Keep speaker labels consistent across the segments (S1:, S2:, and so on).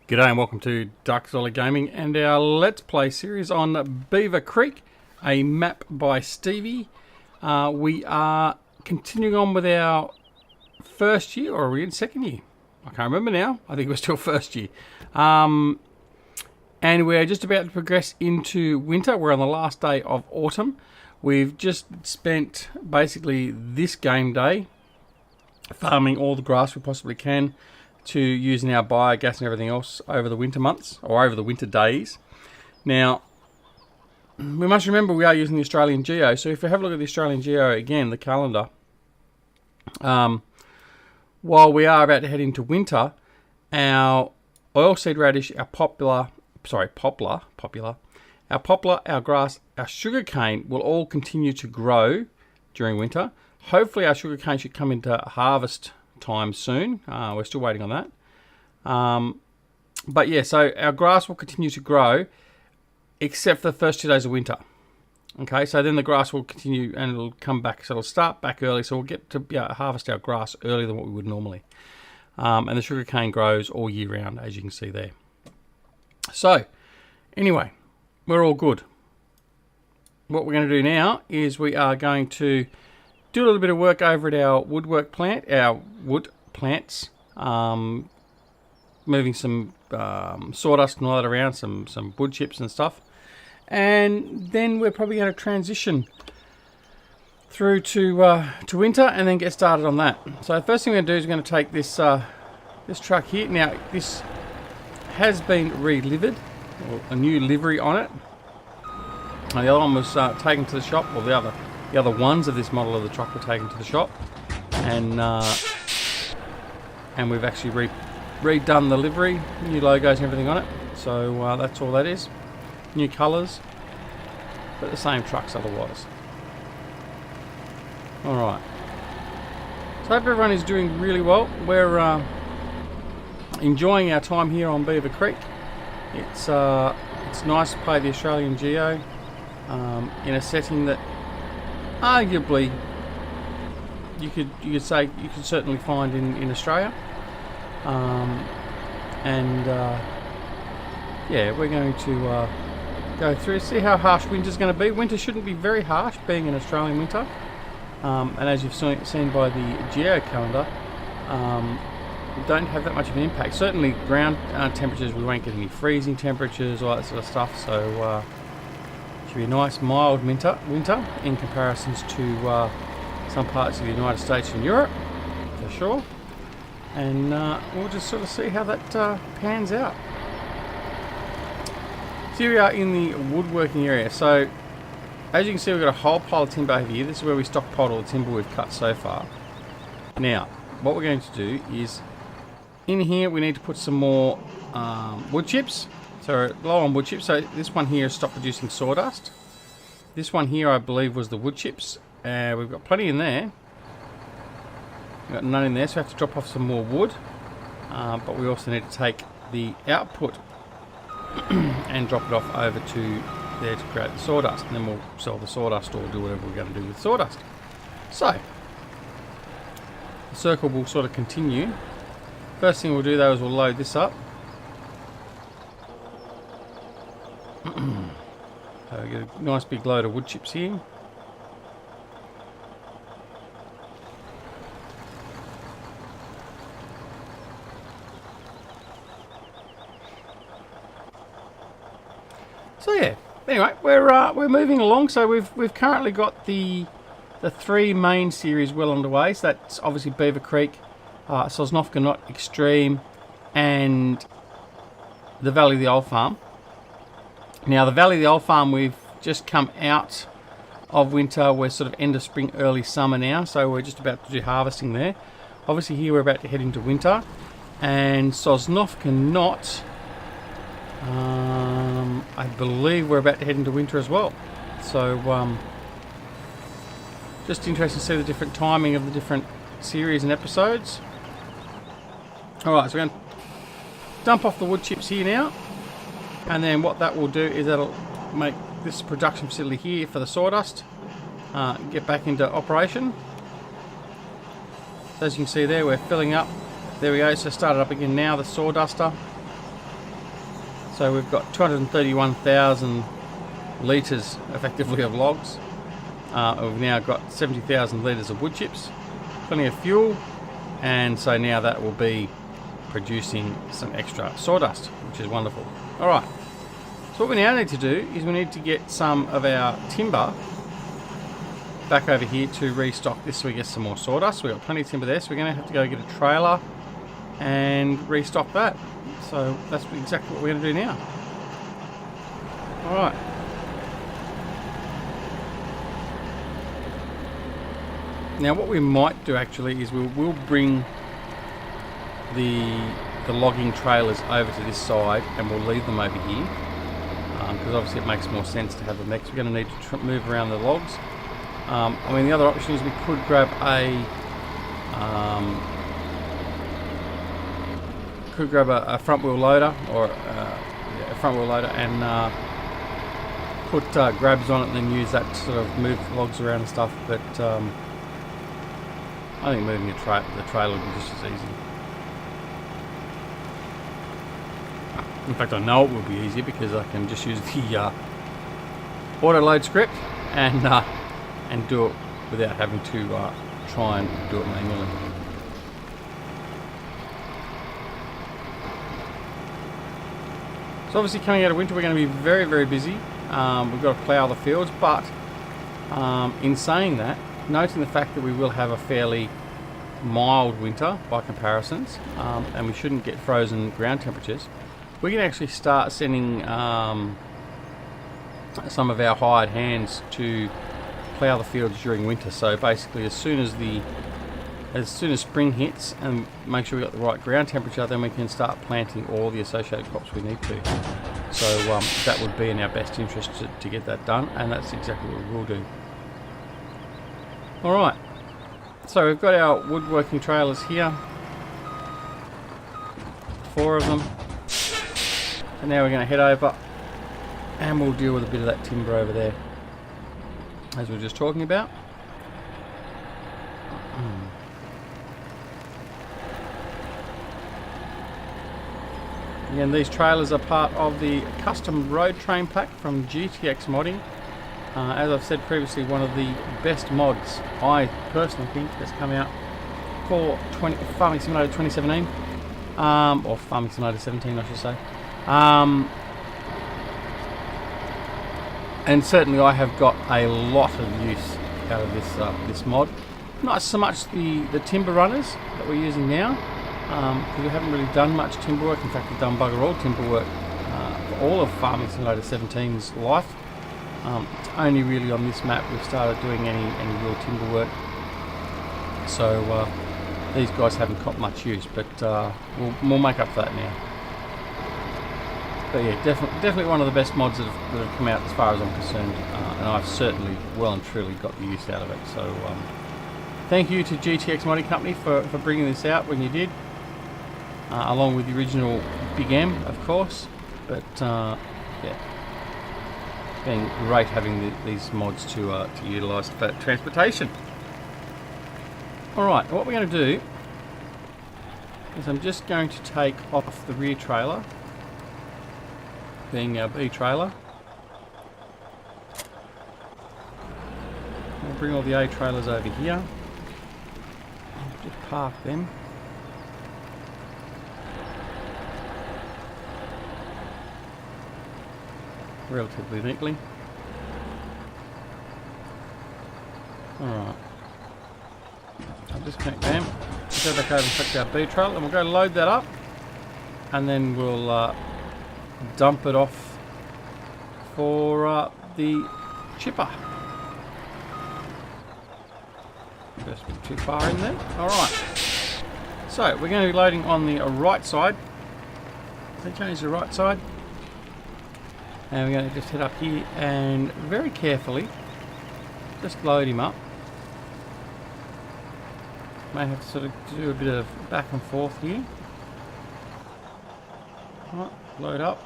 S1: G'day and welcome to Duckzorly Gaming and our Let's Play series on Beaver Creek, a map by Stevie. We are continuing on with our first year, or are we in second year? I can't remember now. I think we're still first year. And we're just about to progress into winter. We're on the last day of autumn. We've just spent basically this game day farming all the grass we possibly can to using our biogas and everything else over the winter months, or over the winter days. Now, we must remember we are using the Australian GEO, so if we have a look at the Australian GEO again, the calendar, while we are about to head into winter, our oilseed radish, our poplar, our grass, our sugarcane will all continue to grow during winter. Hopefully our sugarcane should come into harvest time soon. We're still waiting on that. But yeah, so our grass will continue to grow except for the first 2 days of winter. Okay, so then the grass will continue and it'll come back. So it'll start back early, so we'll get to harvest our grass earlier than what we would normally. And the sugarcane grows all year round, as you can see there. So, anyway, we're all good. What we're going to do now is we are going to do a little bit of work over at our wood plants, moving some sawdust and all that around, some wood chips and stuff, and then we're probably going to transition through to winter and then get started on that. So the first thing we're going to do is we're going to take this this truck here. Now this has been re-livered, or a new livery on it. And the other one was taken to the shop, or the other ones of this model of the truck were taken to the shop, and we've actually redone the livery, new logos and everything on it. So that's all that is. New colours, but the same trucks otherwise. Alright. So I hope everyone is doing really well. We're enjoying our time here on Beaver Creek. It's nice to play the Australian GEO in a setting that arguably you could say you could certainly find in Australia, yeah, we're going to go through, see how harsh winter's going to be. Winter shouldn't be very harsh, being an Australian winter, and as you've seen by the GEO calendar, we don't have that much of an impact. Certainly ground temperatures, we won't get any freezing temperatures, all that sort of stuff, so be a nice mild winter in comparisons to some parts of the United States and Europe, for sure. And we'll just sort of see how that pans out. So here we are in the woodworking area. So as you can see, we've got a whole pile of timber over here. This is where we stockpiled all the timber we've cut so far. Now, what we're going to do is, in here we need to put some more wood chips. So low on wood chips. So this one here has stopped producing sawdust. This one here I believe was the wood chips. We've got plenty in there. We've got none in there, so we have to drop off some more wood. But we also need to take the output and drop it off over to there to create the sawdust. And then we'll sell the sawdust or do whatever we're going to do with sawdust. So, the circle will sort of continue. First thing we'll do though is we'll load this up. So we get a nice big load of wood chips here. So yeah, anyway, we're moving along. So we've currently got the three main series well underway. So that's obviously Beaver Creek, Sosnovka Not Extreme, and the Valley of the Old Farm. Now the Valley of the Old Farm, we've just come out of winter. We're sort of end of spring, early summer now, so we're just about to do harvesting there. Obviously here we're about to head into winter. And Sosnovka Not, I believe we're about to head into winter as well. So just interesting to see the different timing of the different series and episodes. Alright, so we're going to dump off the wood chips here now. And then what that will do is that'll make this production facility here for the sawdust get back into operation. So as you can see there, we're filling up. There we go, so started up again now, the sawduster. So we've got 231,000 litres effectively of logs. We've now got 70,000 litres of wood chips, plenty of fuel, and so now that will be producing some extra sawdust, which is wonderful. Alright, so what we now need to do is we need to get some of our timber back over here to restock this so we get some more sawdust. We've got plenty of timber there, so we're going to have to go get a trailer and restock that. So that's exactly what we're going to do now. Alright. Now what we might do actually is we'll bring the logging trailers over to this side and we'll leave them over here. Because obviously it makes more sense to have them there, 'cause we're going to need to move around the logs. I mean, the other option is we could grab a front wheel loader or a front wheel loader and put grabs on it and then use that to sort of move the logs around and stuff. But I think moving the trailer would be just as easy. In fact, I know it will be easier because I can just use the auto load script and do it without having to try and do it manually. So obviously coming out of winter we're going to be very, very busy. We've got to plough the fields, but in saying that, noting the fact that we will have a fairly mild winter by comparisons, and we shouldn't get frozen ground temperatures, we can actually start sending some of our hired hands to plough the fields during winter. So basically as soon as spring hits and make sure we've got the right ground temperature, then we can start planting all the associated crops we need to. So that would be in our best interest to get that done, and that's exactly what we will do. Alright, so we've got our woodworking trailers here, 4 of them, and now we're going to head over and we'll deal with a bit of that timber over there, as we were just talking about. Again, these trailers are part of the custom road train pack from GTX Modding. As I've said previously, one of the best mods I personally think has come out for Farming Simulator 2017, or Farming Simulator 17 I should say. And certainly I have got a lot of use out of this mod. Not so much the timber runners that we're using now, because we haven't really done much timber work. In fact, we've done bugger all timber work for all of Farming Simulator 17's life. It's only really on this map we've started doing any real timber work. So these guys haven't got much use, but we'll make up for that now. But yeah, definitely one of the best mods that have come out as far as I'm concerned, and I've certainly well and truly got the use out of it. So thank you to GTX Modding Company for bringing this out when you did, along with the original Big M, of course. But yeah, it's been great having these mods to utilise for transportation. Alright, what we're going to do is I'm just going to take off the rear trailer, being our B trailer. We'll bring all the A trailers over here. Just park them. Relatively neatly. Alright. I'll just connect them. We'll go back over and check our B trailer and we'll go load that up, and then we'll dump it off for the chipper. Just a bit too far in there. Alright. So we're going to be loading on the right side. So change the right side. And we're going to just head up here and very carefully just load him up. May have to sort of do a bit of back and forth here. Alright, load up.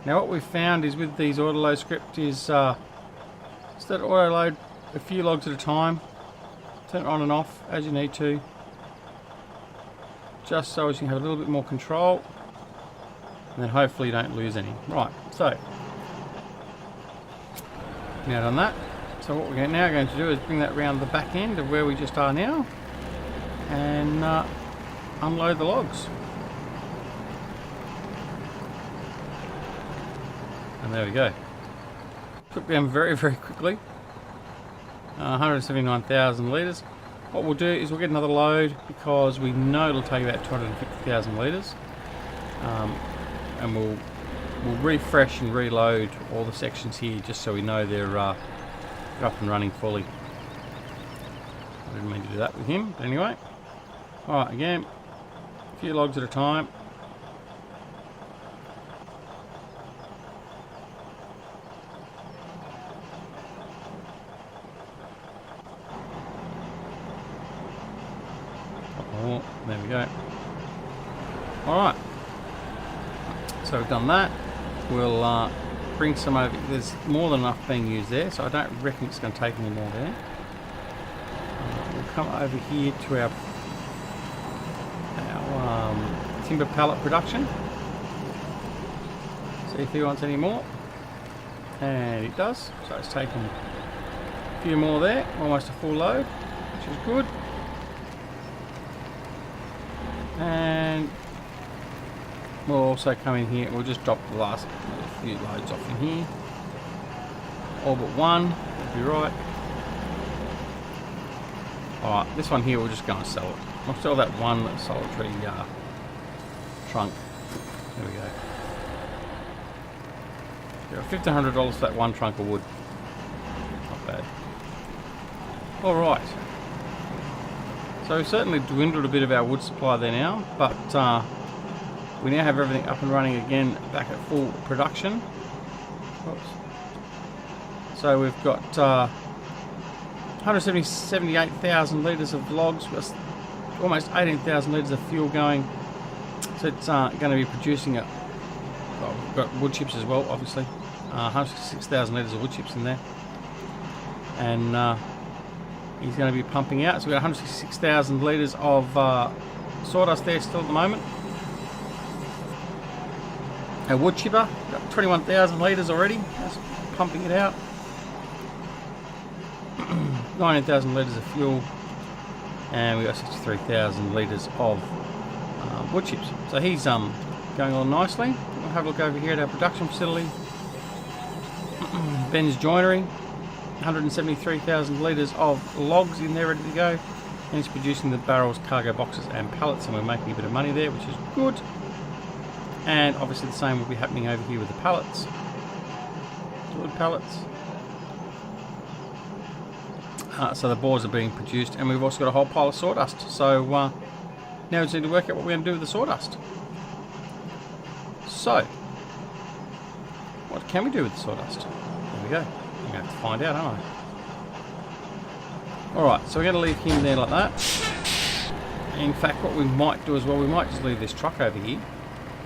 S1: Now what we've found is with these auto load script is that auto load a few logs at a time. Turn it on and off as you need to. just so as you have a little bit more control, and then hopefully you don't lose any. Right, so now done that. So what we're now going to do is bring that round the back end of where we just are now, and unload the logs. And there we go. Took them very, very quickly. 179,000 litres. What we'll do is we'll get another load because we know it'll take about 250,000 litres. And we'll refresh and reload all the sections here just so we know they're up and running fully. I didn't mean to do that with him, but anyway. Alright, again, a few logs at a time. Oh, there we go. Alright, so we've done that. We'll bring some over. There's more than enough being used there, so I don't reckon it's going to take any more there. We'll come over here to our timber pallet production. See if he wants any more. And it does. So it's taken a few more there. Almost a full load, which is good. And we'll also come in here. We'll just drop the last few loads off in here. All but one. That'll be right. Alright, this one here we'll just go and sell it. I'll sell that one solitary trunk. There we go. Got $1,500 for that one trunk of wood. Not bad. Alright. So we've certainly dwindled a bit of our wood supply there now, but we now have everything up and running again, back at full production. Oops. So we've got 178,000 litres of logs, plus almost 18,000 litres of fuel going. So it's going to be producing well, we've got wood chips as well, obviously. 106,000 litres of wood chips in there. And he's going to be pumping out. So we've got 166,000 litres of sawdust there still at the moment. Our wood chipper, got 21,000 litres already. That's pumping it out. 19,000 litres of fuel. And we've got 63,000 litres of wood chips. So he's going on nicely. We'll have a look over here at our production facility. Ben's Joinery. 173,000 litres of logs in there ready to go. And he's producing the barrels, cargo boxes and pallets, and we're making a bit of money there, which is good. And obviously the same will be happening over here with the pallets. Wood pallets. So the boards are being produced, and we've also got a whole pile of sawdust. So now we just need to work out what we're going to do with the sawdust. So, what can we do with the sawdust? There we go. I'm going to have to find out, aren't I? Alright, so we're going to leave him there like that. In fact, what we might do as well, we might just leave this truck over here.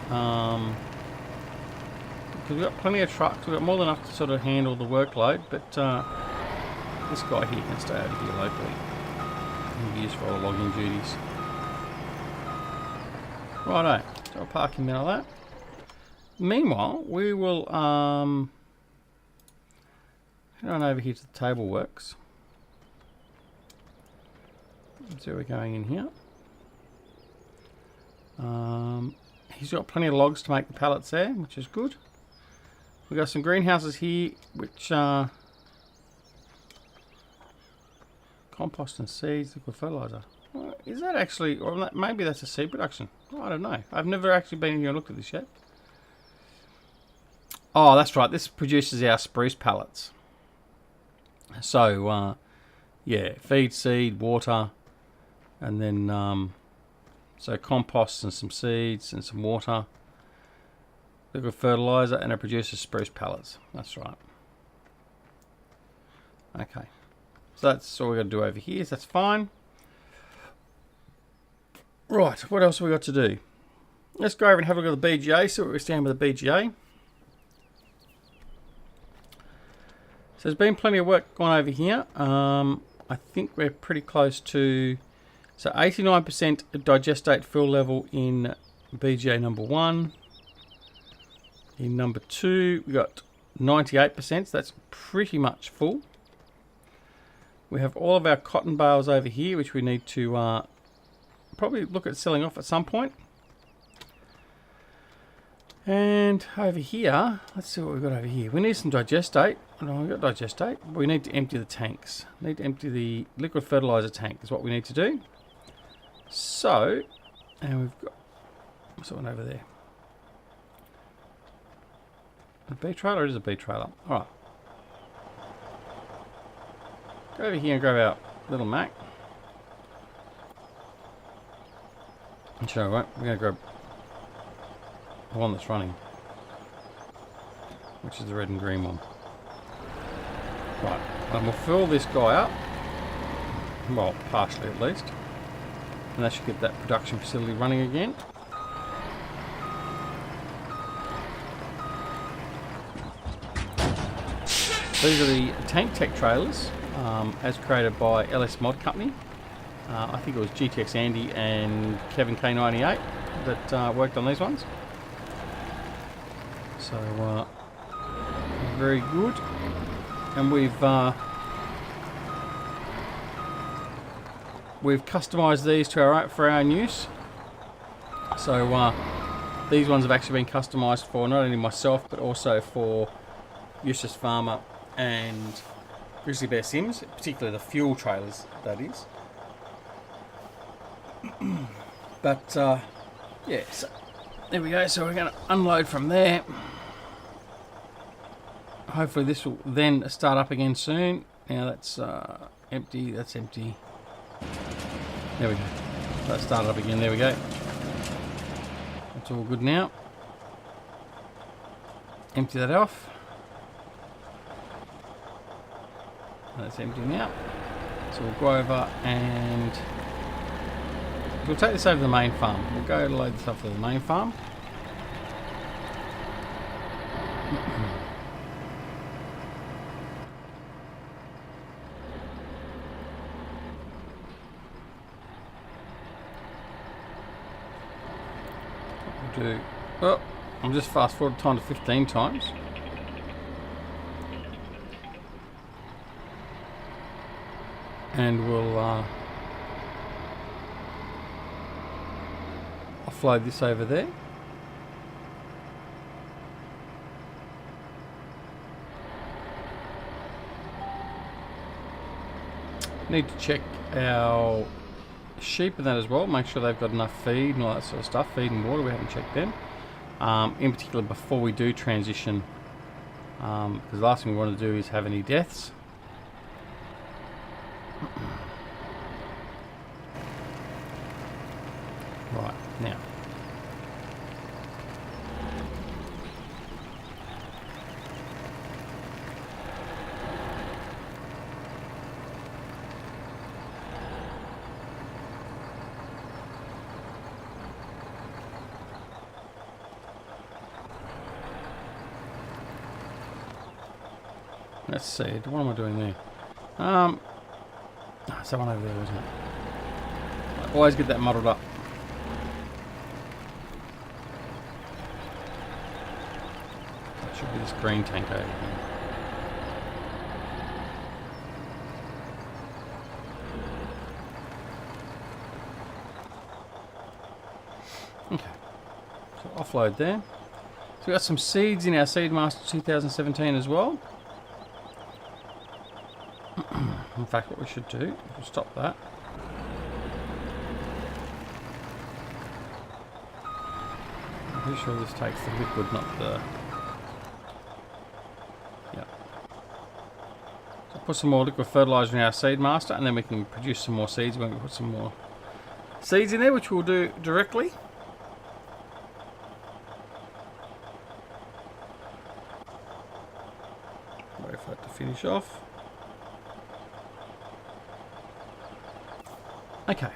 S1: Because we've got plenty of trucks, we've got more than enough to sort of handle the workload, but this guy here can stay over here locally. He'll be used for all the logging duties. Righto, so I'll park him there like that. Meanwhile, we will head on over here to the table works. So we're going in here. He's got plenty of logs to make the pallets there, which is good. We've got some greenhouses here, which are compost and seeds, liquid fertilizer. Is that actually, or maybe that's a seed production? I don't know. I've never actually been in here and looked at this yet. Oh, that's right. This produces our spruce pallets. So, yeah, feed, seed, water, and then so compost and some seeds and some water, liquid fertilizer, and it produces spruce pallets. That's right. Okay, so that's all we're going to do over here. So that's fine. Right, what else have we got to do? Let's go over and have a look at the BGA, see where we stand with the BGA. So there's been plenty of work gone over here. I think we're pretty close to So 89% digestate fill level in BGA number 1. In number 2, we got 98%, so that's pretty much full. We have all of our cotton bales over here, which we need to probably look at selling off at some point. And over here, let's see what we've got over here. We need some digestate. No, we've got digestate. We need to empty the tanks. Need to empty the liquid fertilizer tank is what we need to do. So, and we've got someone over there. A B trailer? It is a B trailer. Alright. Go over here and grab our little Mac. And show you what, we're going to grab the one that's running, which is the red and green one. Right, and we'll fill this guy up. Well, partially at least. And that should get that production facility running again. These are the Tank Tech trailers, as created by LS Mod Company. I think it was GTX Andy and Kevin K98 that worked on these ones. So, very good. And we've customised these to for our own use. So, these ones have actually been customised for not only myself but also for Eustace Pharmer and Grizzly Bear Sims, particularly the fuel trailers, that is. But yeah, so there we go. So we're going to unload from there. Hopefully this will then start up again soon. Now that's empty. That's empty. There we go. That started up again. There we go. That's all good now. Empty that off. That's empty now. So we'll go over and we'll take this over to the main farm. We'll go load this up to the main farm. We'll do. Oh, I'm just fast forward time to 15 times. And we'll offload this over there. Need to check our sheep and that as well, make sure they've got enough feed and all that sort of stuff, feed and water. We haven't checked them, in particular before we do transition, because the last thing we want to do is have any deaths. Right, now let's see, what am I doing there? There's someone over there, wasn't it? I always get that muddled up. That should be this green tank over here. Okay, so offload there. So we've got some seeds in our Seed Master 2017 as well. In fact, what we should do, we'll stop that. I'm pretty sure this takes the liquid, not the... Yeah. So put some more liquid fertilizer in our Seed Master, and then we can produce some more seeds when we put some more seeds in there, which we'll do directly. Wait for that to finish off. Okay,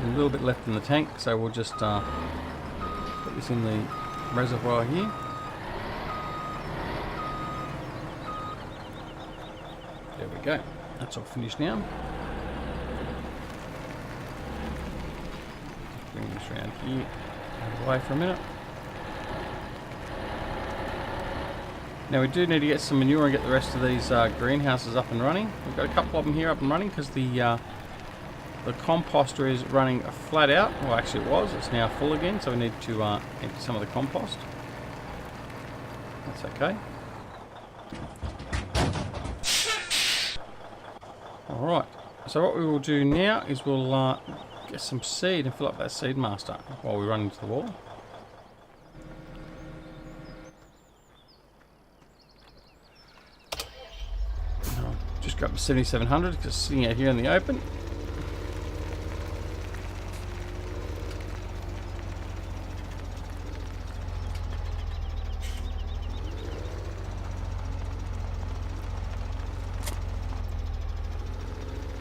S1: a little bit left in the tank, so we'll just put this in the reservoir here. There we go, that's all finished now. Bring this around here. Out of the way for a minute. Now we do need to get some manure and get the rest of these greenhouses up and running. We've got a couple of them here up and running because the composter is running flat out. Well, actually it was. It's now full again, so we need to empty some of the compost. That's okay. Alright, so what we will do now is we'll get some seed and fill up that seed master while we run into the wall. Just grab the 7700 because it's sitting out here in the open.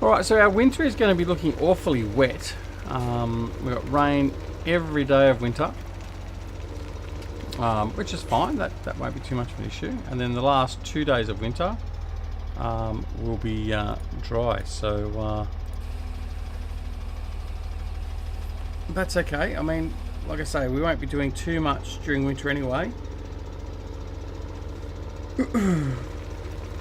S1: Alright, so our winter is going to be looking awfully wet. We've got rain every day of winter, which is fine. That won't be too much of an issue. And then the last 2 days of winter will be dry, so that's okay. I mean, like I say, we won't be doing too much during winter anyway.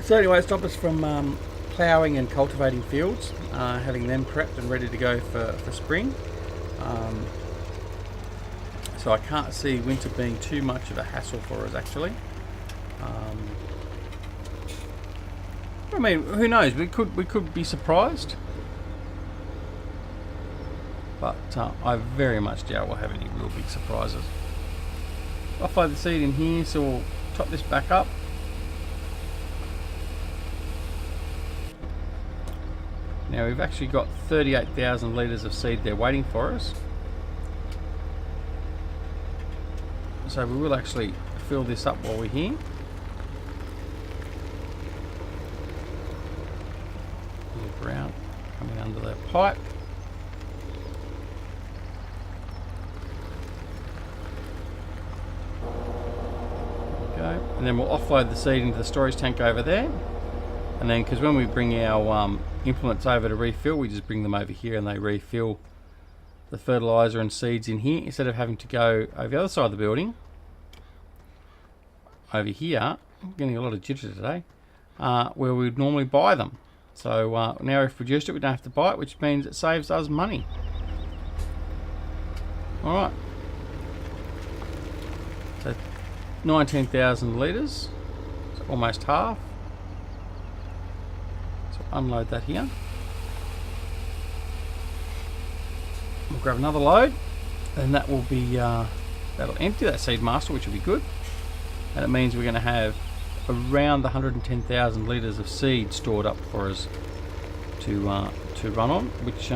S1: So anyway, stop us from ploughing and cultivating fields, having them prepped and ready to go for spring. So I can't see winter being too much of a hassle for us actually. I mean, who knows? We could be surprised, but I very much doubt we'll have any real big surprises. I'll find the seed in here, so we'll top this back up. Now we've actually got 38,000 litres of seed there waiting for us, so we will actually fill this up while we're here. Brown coming under the pipe. There we go. And then we'll offload the seed into the storage tank over there. And then, because when we bring our implements over to refill, we just bring them over here and they refill the fertilizer and seeds in here instead of having to go over the other side of the building. Over here, I'm getting a lot of jitter today, where we'd normally buy them. So now we've produced it, we don't have to buy it, which means it saves us money. Alright. So 19,000 litres, so almost half. So unload that here. We'll grab another load, and that will be, that'll empty that seed master, which will be good. And it means we're going to have around the 110,000 litres of seed stored up for us to run on, which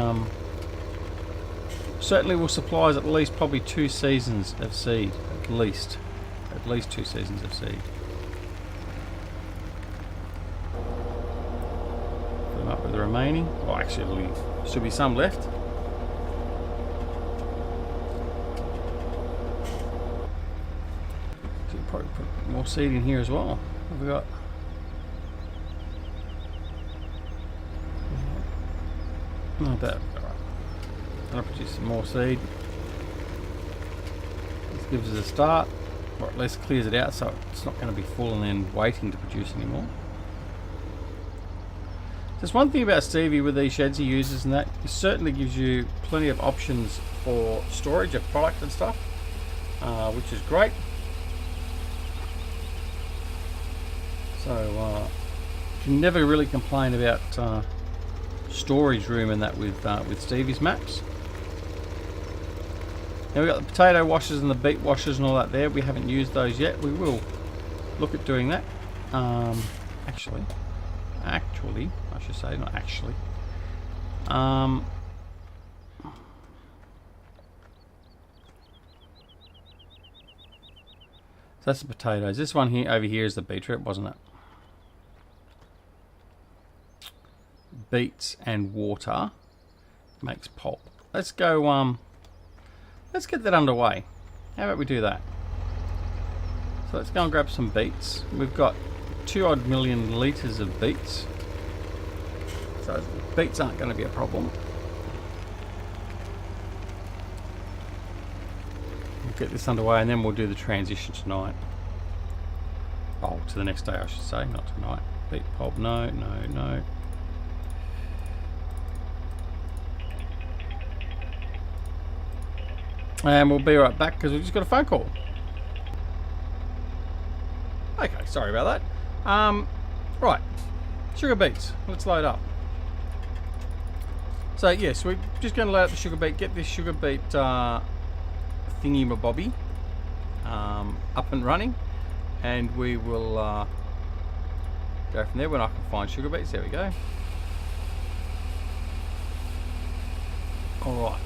S1: certainly will supply us at least probably 2 seasons of seed, at least 2 seasons of seed. Fill them up with the remaining. Well, actually, there should be some left. So we'll probably put more seed in here as well. What have we got? Not bad. Alright. I'll produce some more seed. This gives us a start, or at least clears it out so it's not going to be full and then waiting to produce anymore. There's one thing about Stevie with these sheds he uses, and that it certainly gives you plenty of options for storage of product and stuff, which is great. So you can never really complain about storage room and that with Stevie's maps. Now we've got the potato washers and the beet washers and all that there. We haven't used those yet. We will look at doing that. Actually, I should say, not actually. So that's the potatoes. This one here over here is the beetroot, wasn't it? Beets and water makes pulp. Let's go let's get that underway. How about we do that? So let's go and grab some beets. We've got 2 odd million litres of beets, so beets aren't going to be a problem. get this underway, and then we'll do the transition tonight. Oh, to the next day, I should say, not tonight. Beet pulp, no, no, no. And we'll be right back because we just got a phone call. Okay, sorry about that. Right, sugar beets. Let's load up. So yes, we're just going to load up the sugar beet. Get this sugar beet thingy-mabobby up and running, and we will go from there when I can find sugar beets. There we go. All right,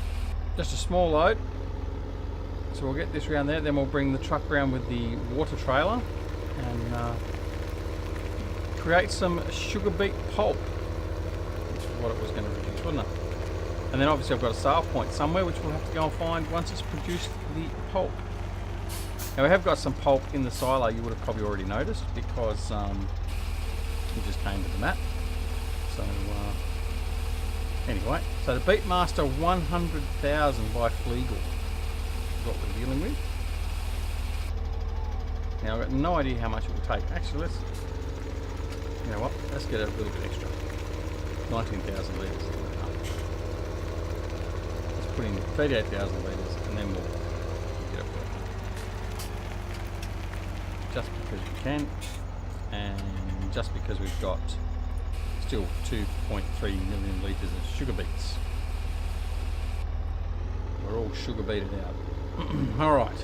S1: just a small load. So we'll get this round there, then we'll bring the truck around with the water trailer and create some sugar beet pulp, which is what it was going to produce, wasn't it? And then obviously I've got a sale point somewhere which we'll have to go and find once it's produced the pulp. Now we have got some pulp in the silo, you would have probably already noticed, because it just came with the map. So anyway, so the Beatmaster 100,000 by Flegel. What we're dealing with. Now I've got no idea how much it will take. Actually, let's, you know what, let's get a little bit extra. 19,000 litres. Let's put in 38,000 litres and then we'll get it working. Just because we can, and just because we've got still 2.3 million litres of sugar beets. We're all sugar beeted out. Alright,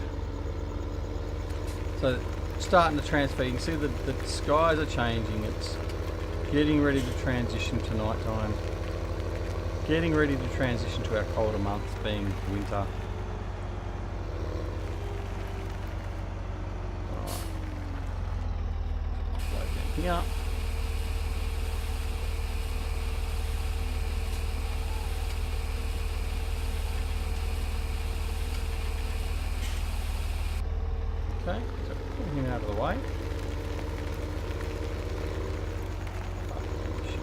S1: so starting to transfer. You can see that the skies are changing. It's getting ready to transition to night time, getting ready to transition to our colder months being winter. Alright, offload down here. Okay, so put him out of the way.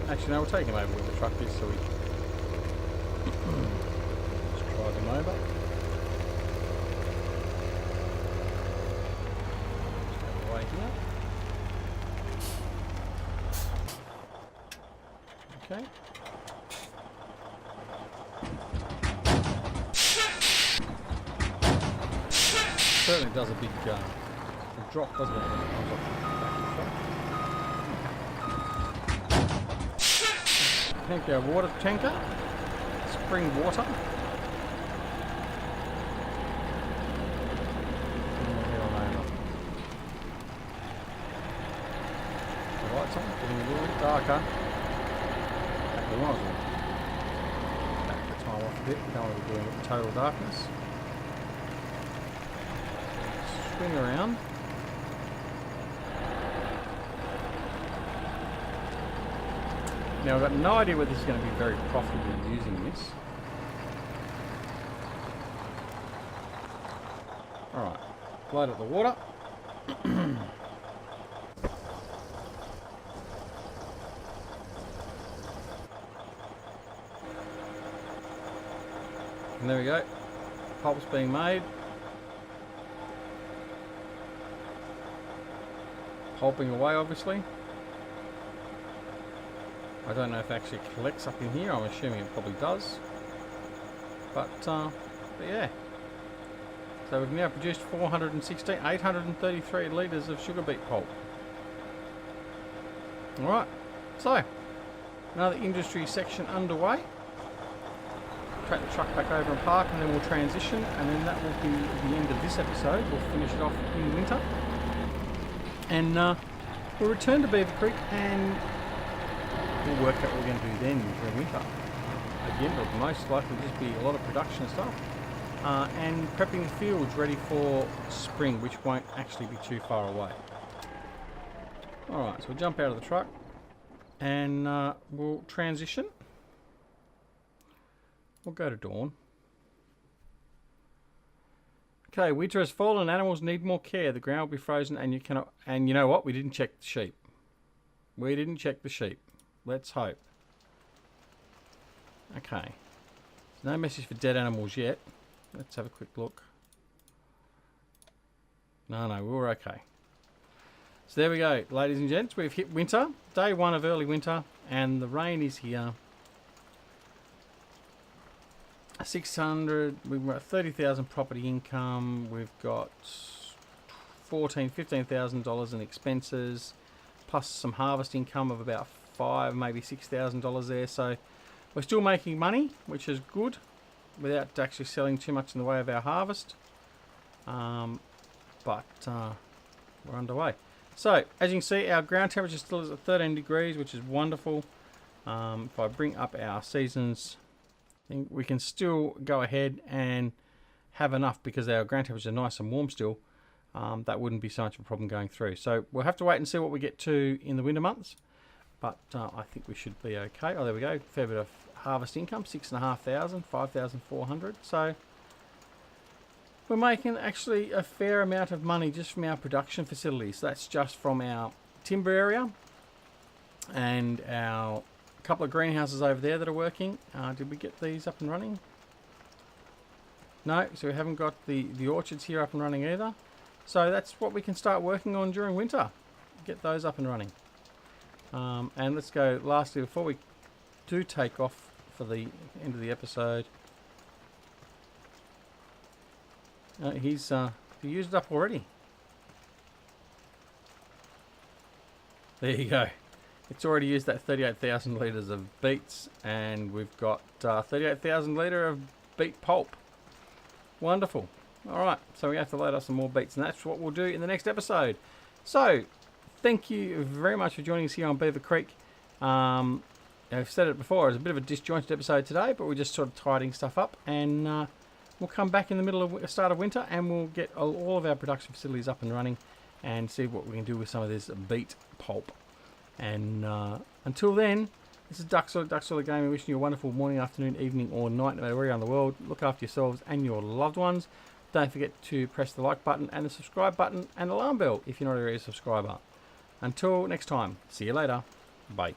S1: Actually, no, we'll take him over where the truck is, so we just drive him over. Just out of the way here. Okay. Certainly does a big drop, doesn't it? When it comes off the back of the truck. Empty our water tanker, spring water. And we'll head on over. The lights on, getting a little bit darker. Back the nozzle. Back the time off a bit, we don't want to be doing it in total darkness. Swing around. Now I've got no idea whether this is going to be very profitable using this. Alright, load up the water. And there we go. Pulp's being made. Pulping away, obviously. I don't know if it actually collects up in here. I'm assuming it probably does. But yeah. So we've now produced 833 litres of sugar beet pulp. Alright, so another industry section underway. Take the truck back over and park, and then we'll transition, and then that will be the end of this episode. We'll finish it off in winter. And we'll return to Beaver Creek and we'll work out what we're going to do then during winter. Again, it'll most likely just be a lot of production stuff and prepping the fields ready for spring, which won't actually be too far away. Alright, so we'll jump out of the truck and we'll transition. We'll go to dawn. Okay, winter has fallen. Animals need more care. The ground will be frozen, and you cannot. And you know what? We didn't check the sheep. We didn't check the sheep. Let's hope. Okay. There's no message for dead animals yet. Let's have a quick look. No, we're okay. So there we go, ladies and gents. We've hit winter, day 1 of early winter, and the rain is here. 600. We've got 30,000 property income. We've got $15,000 in expenses, plus some harvest income of about $5,000, maybe $6,000 there. So we're still making money, which is good, without actually selling too much in the way of our harvest. But we're underway. So as you can see, our ground temperature still is at 13 degrees, which is wonderful. If I bring up our seasons, I think we can still go ahead and have enough because our ground temperature is nice and warm still. That wouldn't be so much of a problem going through. So we'll have to wait and see what we get to in the winter months. But I think we should be okay. Oh, there we go. Fair bit of harvest income, 6,500, 5,400. So we're making actually a fair amount of money just from our production facilities. That's just from our timber area and our couple of greenhouses over there that are working. Did we get these up and running? No, so we haven't got the orchards here up and running either. So that's what we can start working on during winter. Get those up and running. And let's go lastly, before we do take off for the end of the episode. He's used it up already. There you go. It's already used that 38,000 litres of beets, and we've got 38,000 litre of beet pulp. Wonderful. Alright, so we have to load up some more beets, and that's what we'll do in the next episode. So, thank you very much for joining us here on Beaver Creek. I've said it before, it was a bit of a disjointed episode today, but we're just sort of tidying stuff up, and we'll come back in the middle of start of winter, and we'll get all of our production facilities up and running, and see what we can do with some of this beet pulp. And until then, this is Duckzorly Gaming, wishing you a wonderful morning, afternoon, evening, or night, no matter where you are in the world. Look after yourselves and your loved ones. Don't forget to press the like button and the subscribe button and alarm bell if you're not already a subscriber. Until next time, see you later. Bye.